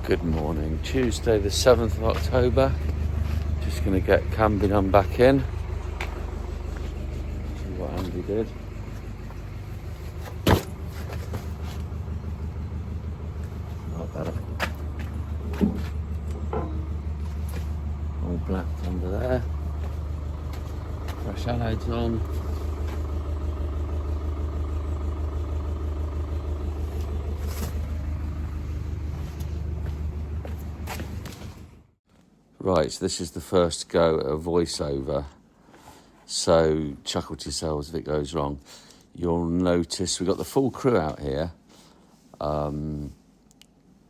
Good morning, Tuesday the 7th of October. Just going to get Cambion back in. See what Andy did. Not better. All black under there. Fresh anodes on. Right, so this is the first go at a voiceover, so chuckle to yourselves if it goes wrong. You'll notice we've got the full crew out here,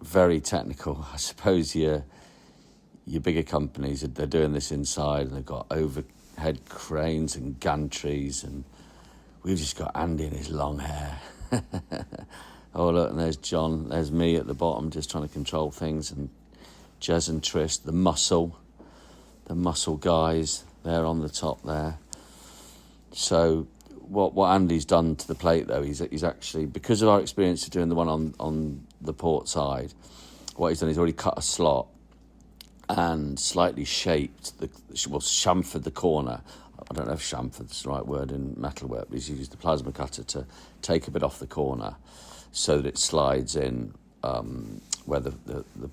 very technical. I suppose your bigger companies, they're doing this inside and they've got overhead cranes and gantries, and we've just got Andy in his long hair. Oh look, and there's John, there's me at the bottom just trying to control things, and Jez and Trish, the muscle guys, they're on the top there. So what Andy's done to the plate though, he's actually, because of our experience of doing the one on the port side, what he's done is already cut a slot and slightly shaped, chamfered the corner. I don't know if chamfered's the right word in metalwork, but he's used the plasma cutter to take a bit off the corner so that it slides in where the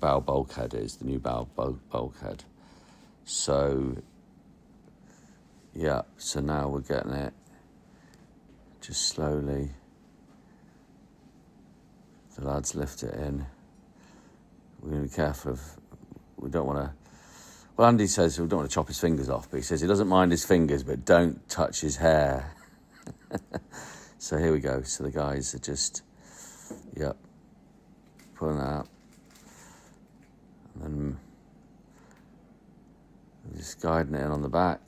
bow bulkhead is, the new bow bulkhead. So, yeah, so now we're getting it just slowly. The lads lift it in. We're going to be careful we don't want to, well, Andy says we don't want to chop his fingers off, but he says he doesn't mind his fingers, but don't touch his hair. So here we go. So the guys are just, yep, pulling that out. And then just guiding it in on the back.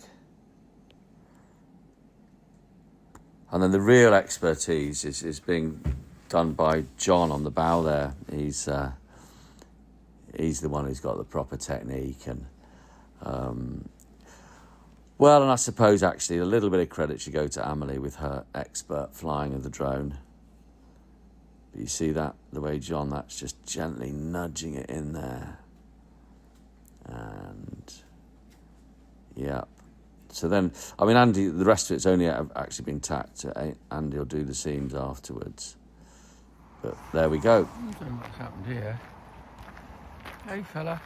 And then the real expertise is being done by John on the bow there. He's the one who's got the proper technique. And well, and I suppose actually a little bit of credit should go to Amelie with her expert flying of the drone. But you see that, the way John, that's just gently nudging it in there. And yeah, so then, I mean, Andy, the rest of it's only actually been tacked. Andy will do the seams afterwards. But there we go. I don't know what's happened here. Hey fella,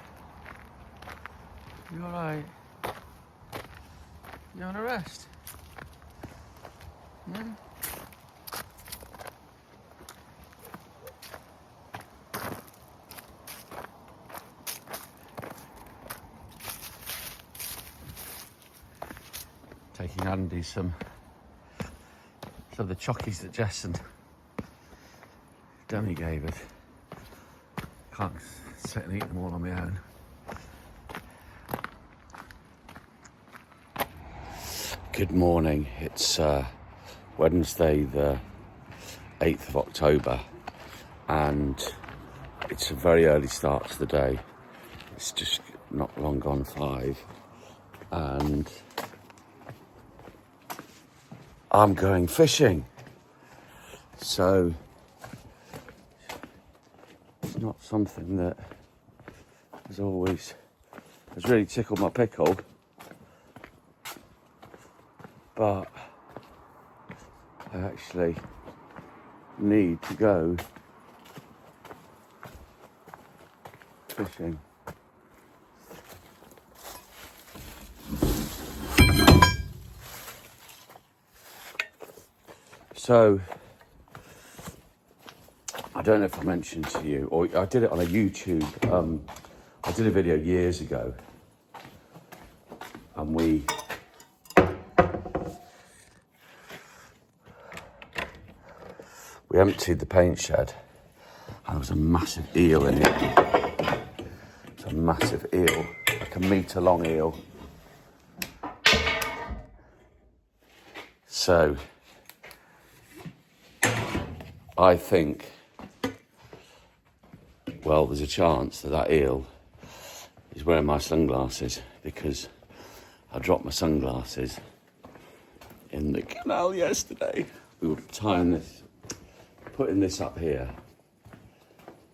you alright? You on a rest? Yeah? Taking Andy some of the chockies that Jess and Demi gave us. Can't sit and eat them all on my own. Good morning. It's Wednesday the 8th of October, and it's a very early start to the day. It's just not long gone 5, and I'm going fishing. So it's not something that has really tickled my pickle, but I actually need to go fishing. So, I don't know if I mentioned to you, or I did it on a YouTube, I did a video years ago, and we emptied the paint shed, and there was a massive eel in it. It's a massive eel, like a metre long eel. So, I think, well, there's a chance that eel is wearing my sunglasses, because I dropped my sunglasses in the canal yesterday. We were tying this, putting this up here,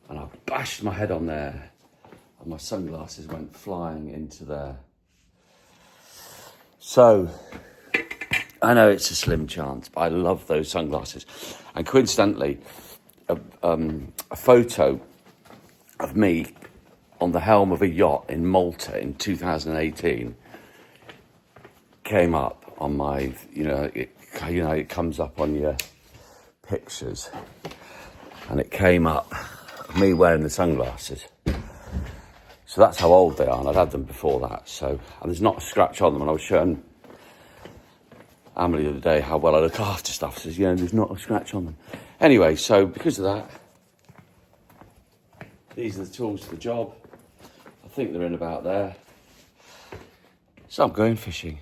and I bashed my head on there and my sunglasses went flying into there. So, I know it's a slim chance, but I love those sunglasses. And coincidentally, a photo of me on the helm of a yacht in Malta in 2018 came up on my, it comes up on your pictures, and it came up me wearing the sunglasses. So that's how old they are, and I'd had them before that. So, and there's not a scratch on them. And I was showing Emily the other day how well I look after stuff. Says, there's not a scratch on them. Anyway, so because of that, these are the tools for the job. I think they're in about there. So I'm going fishing.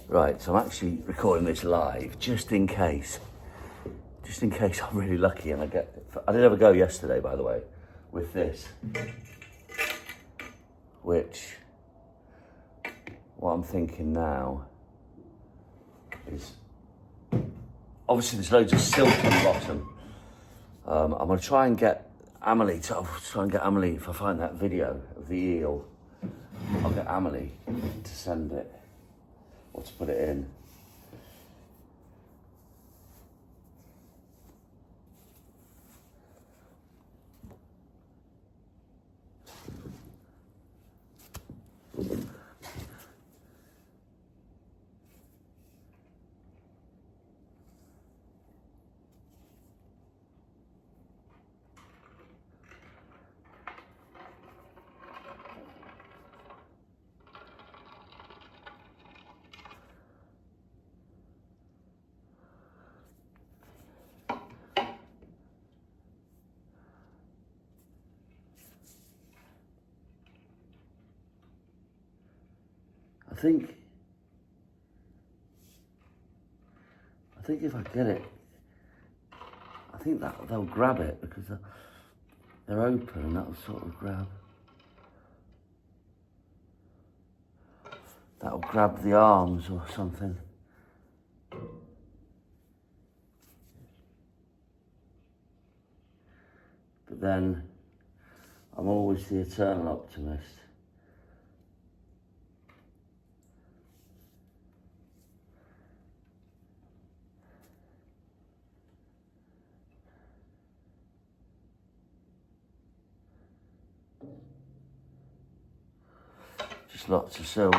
Right, so I'm actually recording this live just in case I'm really lucky and I did have a go yesterday, by the way, with this, which, what I'm thinking now is, obviously there's loads of silk on the bottom. I'm going to try and get Amelie, if I find that video of the eel, I'll get Amelie to send it, or to put it in. I think if I get it, I think that they'll grab it because they're open, and that'll sort of grab the arms or something. But then I'm always the eternal optimist. Just lots of silt.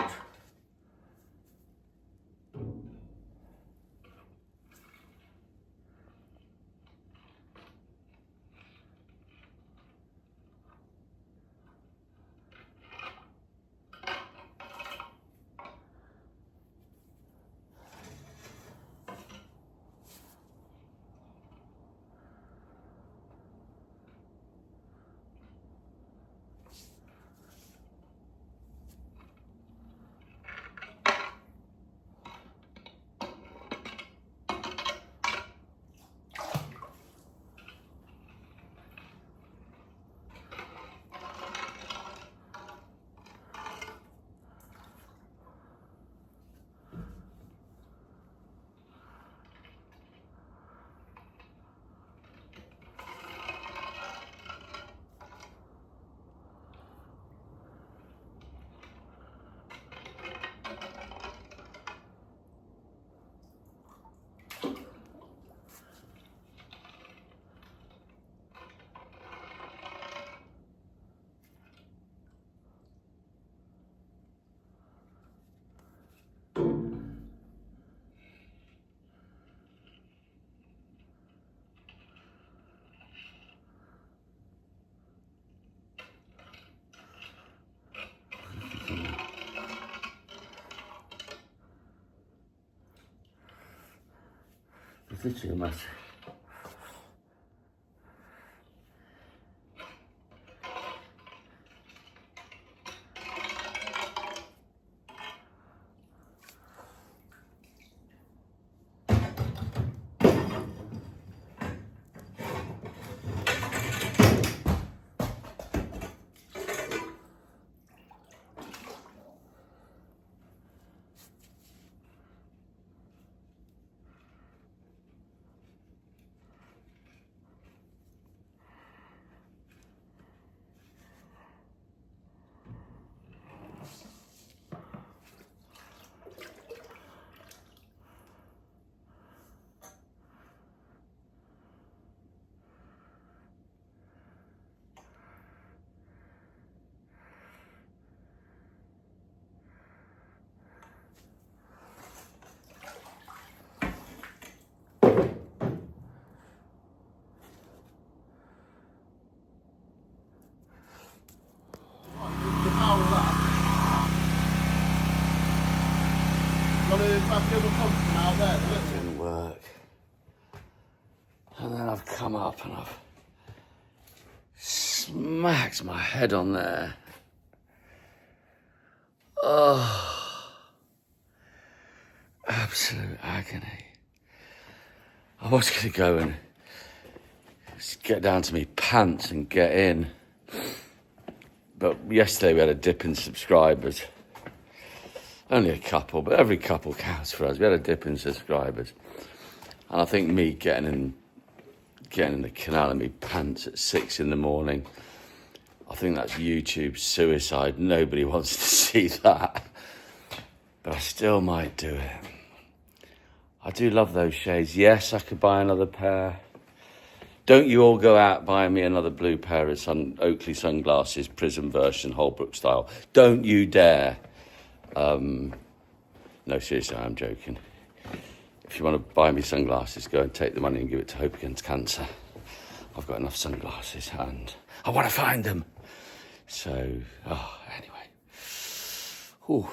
It's literally a mess. have the other pump from out there. Didn't work. And then I've come up and I've smacked my head on there. Oh, absolute agony. I was going to go and just get down to me pants and get in. But yesterday we had a dip in subscribers. Only a couple, but every couple counts for us. We had a dip in subscribers. And I think me getting in the canal in me pants at 6 a.m, I think that's YouTube suicide. Nobody wants to see that. But I still might do it. I do love those shades. Yes, I could buy another pair. Don't you all go out buying me another blue pair of Oakley sunglasses, Prism version, Holbrook style. Don't you dare. No, seriously, I'm joking. If you want to buy me sunglasses, go and take the money and give it to Hope Against Cancer. I've got enough sunglasses and I want to find them. So, anyway. Whew.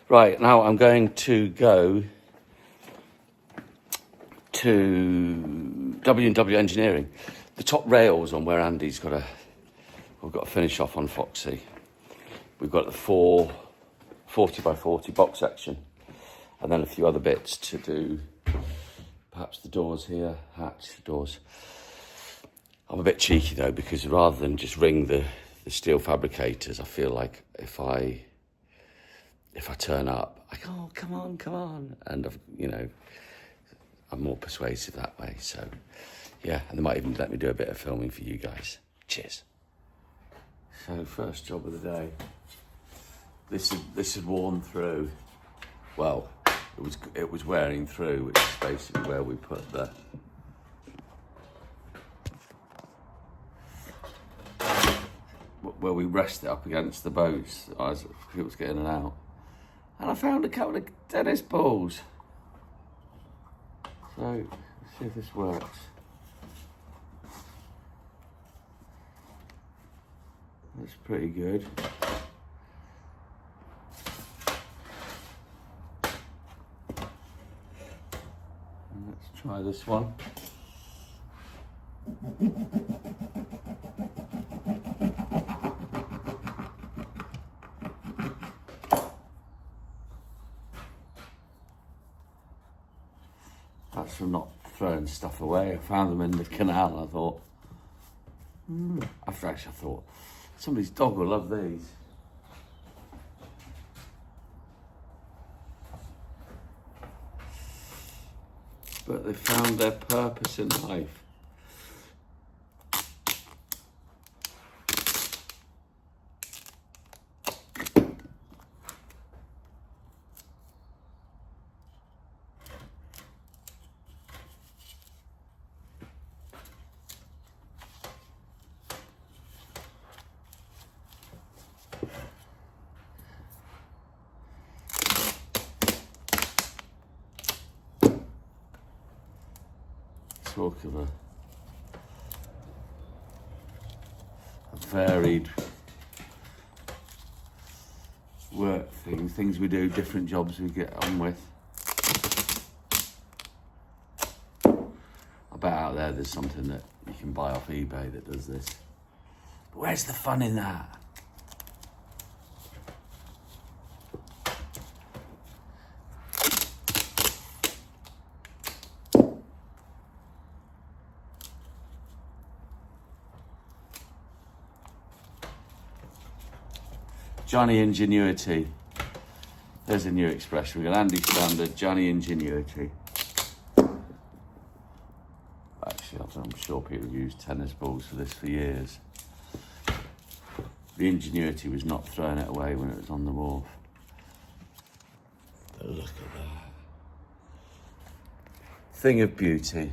Right, now I'm going to go to W&W Engineering. The top rails on where Andy's we've got to finish off on FOXY. We've got the 40 by 40 box section. And then a few other bits to do, perhaps the doors here, hatch doors. I'm a bit cheeky though, because rather than just ring the steel fabricators, I feel like if I turn up, I go, oh, come on. And I'm more persuasive that way. So yeah, and they might even let me do a bit of filming for you guys. Cheers. So first job of the day. This had worn through. Well, it was wearing through, which is basically where we put where we rest it up against the boats as it was getting in and out. And I found a couple of tennis balls. So let's see if this works. That's pretty good. Let's try this one. That's from not throwing stuff away. I found them in the canal and I thought, after actually I thought, somebody's dog will love these. But they found their purpose in life. Talk of a varied work things we do, different jobs we get on with. I bet out there's something that you can buy off eBay that does this. But where's the fun in that? Johnny Ingenuity. There's a new expression. We've got Andy Standard, Johnny Ingenuity. Actually, I'm sure people have used tennis balls for this for years. The ingenuity was not throwing it away when it was on the wharf. But look at that. Thing of beauty.